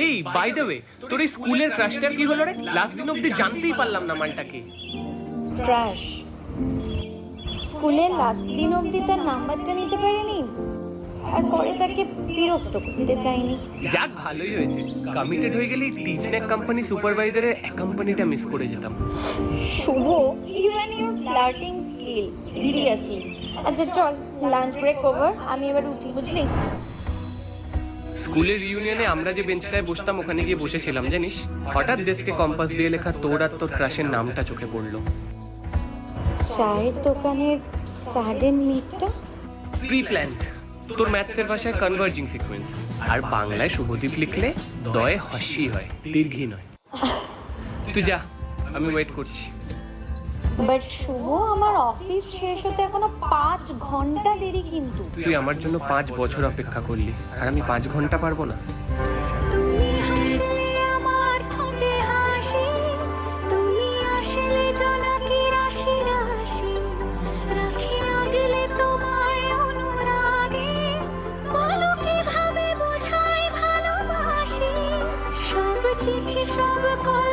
এই by the way, তোর এই স্কুলের ক্রাশটার কি হলো রে? লাস্ট দিন অব্দি জানতেই পারলাম না মালটাকে। ক্রাশ স্কুলের লাস্ট দিন অবধি তার নাম্বারটা নিতে পারিনি, আর পরে তাকে বিরক্ত করতে চাইনি। যাক, ভালোই হয়েছে। কমিটেড হয়ে গেলে টিচনেক কোম্পানি সুপারভাইজারের এক কোম্পানিটা মিস করে যেতাম। Shubho, you and your flirting skill, seriously. আচ্ছা চল, লাঞ্চ ব্রেক ওভার, আমি এবার উঠি, বুঝলি? স্কুলের রিউনিয়নে আমরা যে বেঞ্চটায় বসতাম ওখানে গিয়ে বসেছিলাম জানিস, হঠাৎ ডেস্কে কম্পাস দিয়ে লেখা তোর আর তোর ক্রাশের নামটা চোখে পড়লো। চায়ের দোকানের সাডেন মিটটা প্রি প্ল্যান্ড, তোর ম্যাথসের ভাষায় কনভার্জিং সিকোয়েন্স, আর বাংলায় শুভদীপ লিখলে দয়ে হস্যি হয়, দীর্ঘি নয়। তুই যা, আমি ওয়েট করছি। বাট শুভ, আমার অফিস শেষ হতে এখনো 5 ঘন্টা দেরি কিন্তু। তুই আমার জন্য 5 বছর অপেক্ষা করলি, আর আমি 5 ঘন্টা পারবো না? তুমি হাসলে আমার ঠোঁটে হাসি, তুমি আসলে জোনাকি রাশি রাশি, রাখি আগলে তোমায় অনুরাগে, বলো কিভাবে বোঝাই ভালোবাসি, সব চিঠি সব কল